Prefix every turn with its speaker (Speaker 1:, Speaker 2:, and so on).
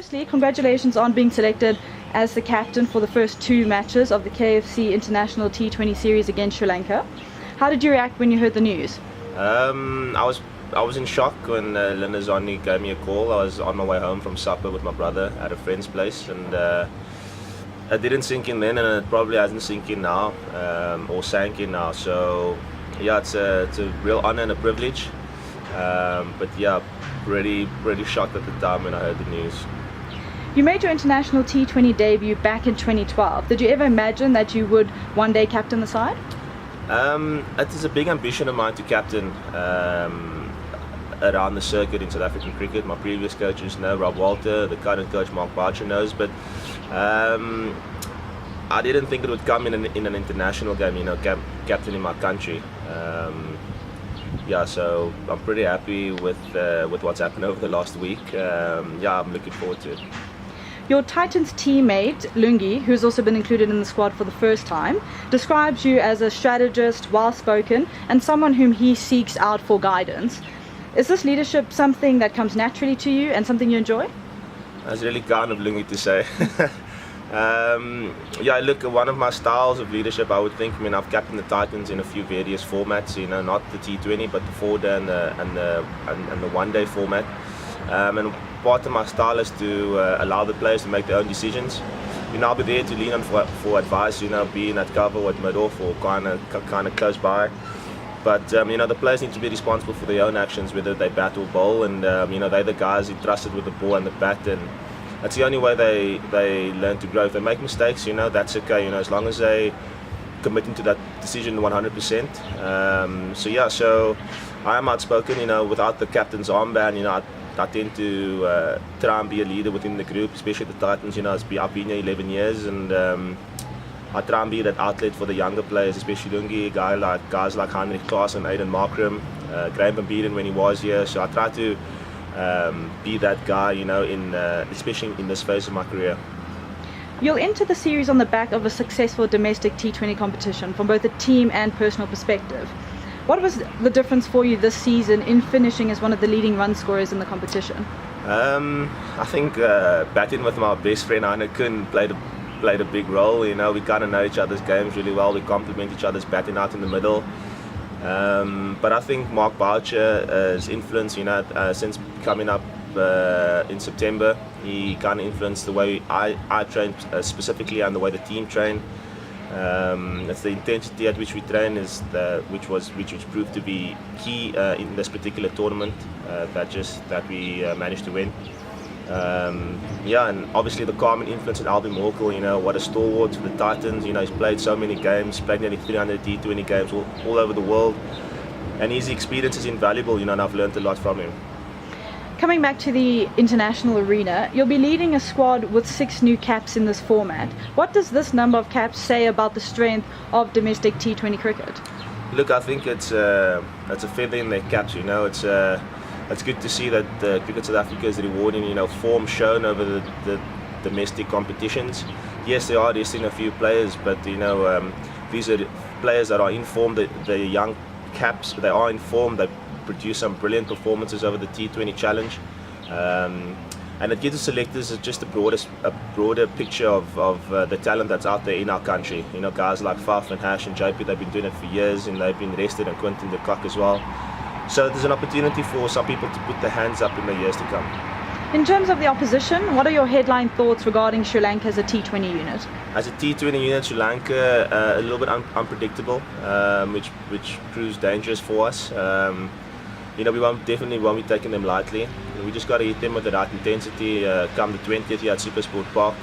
Speaker 1: firstly, congratulations on being selected as the captain for the first 2 matches of the KFC International T20 series against Sri Lanka. How did you react when you heard the news?
Speaker 2: I was in shock when Linda Zonni gave me a call. I was on my way home from supper with my brother at a friend's place, and it didn't sink in then, and it probably hasn't sink in now, or sank in now. So yeah, it's a real honor and a privilege. But yeah, really shocked at the time when I heard the news.
Speaker 1: You made your international T20 debut back in 2012. Did you ever imagine that you would one day captain the side?
Speaker 2: It is a big ambition of mine to captain around the circuit in South African cricket. My previous coaches know, Rob Walter, the current coach Farhaan Behardien knows, but I didn't think it would come in an international game, you know, captaining my country. Yeah, so I'm pretty happy with what's happened over the last week. Yeah, I'm looking forward to it.
Speaker 1: Your Titans teammate, Lungi, who's also been included in the squad for the first time, describes you as a strategist, well-spoken, and someone whom he seeks out for guidance. Is this leadership something that comes naturally to you and something you enjoy?
Speaker 2: That's really kind of Lungi to say. Yeah, look, one of my styles of leadership, I would think, I mean, I've captained the Titans in a few various formats, you know, not the T20, but the 4-day and the 1-day format. And part of my style is to allow the players to make their own decisions. You know, I'll be there to lean on for advice, you know, being at cover or at mid-off or kind of close by. But you know, the players need to be responsible for their own actions, whether they bat or bowl, and you know, they're the guys entrusted with the ball and the bat, and that's the only way they learn to grow. If they make mistakes, you know, that's okay, you know, as long as they committing to that decision 100%. So yeah, so I am outspoken, you know, without the captain's armband, you know, I tend to try and be a leader within the group, especially the Titans. You know, I've been here 11 years, and I try and be that outlet for the younger players, especially Lungi, guys like Heinrich Klaas and Aiden Markram, Graham Van Beeren when he was here. So I try to be that guy, you know, especially in this phase of my career.
Speaker 1: You'll enter the series on the back of a successful domestic T20 competition from both a team and personal perspective. What was the difference for you this season in finishing as one of the leading run scorers in the competition?
Speaker 2: I think batting with my best friend Heineken played a big role. You know, we kind of know each other's games really well. We complement each other's batting out in the middle. But I think Mark Boucher's influence, you know, since coming up in September, he kind of influenced the way I train specifically and the way the team train. It's the intensity at which we train which proved to be key in this particular tournament that we managed to win. Yeah, and obviously the calming influence of Albin Morkel, you know, what a stalwart for the Titans. You know, he's played so many games, played nearly 300 T20 games all over the world, and his experience is invaluable, you know, and I've learned a lot from him.
Speaker 1: Coming back to the international arena, you'll be leading a squad with 6 new caps in this format. What does this number of caps say about the strength of domestic T20 cricket?
Speaker 2: Look, I think it's a feather in their caps, you know. It's good to see that Cricket South Africa is rewarding, you know, form shown over the domestic competitions. Yes, they are resting a few players, but you know, these are players that are in form. The young caps, they are in form. They produce some brilliant performances over the T20 challenge, and it gives the selectors just a broader picture of the talent that's out there in our country. You know, guys like Faf and Hash and JP, they've been doing it for years, and they've been rested, and Quinton de Kock as well. So there's an opportunity for some people to put their hands up in the years to come.
Speaker 1: In terms of the opposition, what are your headline thoughts regarding Sri Lanka as a T20 unit?
Speaker 2: As a T20 unit, Sri Lanka a little bit unpredictable, which proves dangerous for us. You know, we definitely won't be taking them lightly. We just got to hit them with the right intensity come the 20th here at SuperSport Park.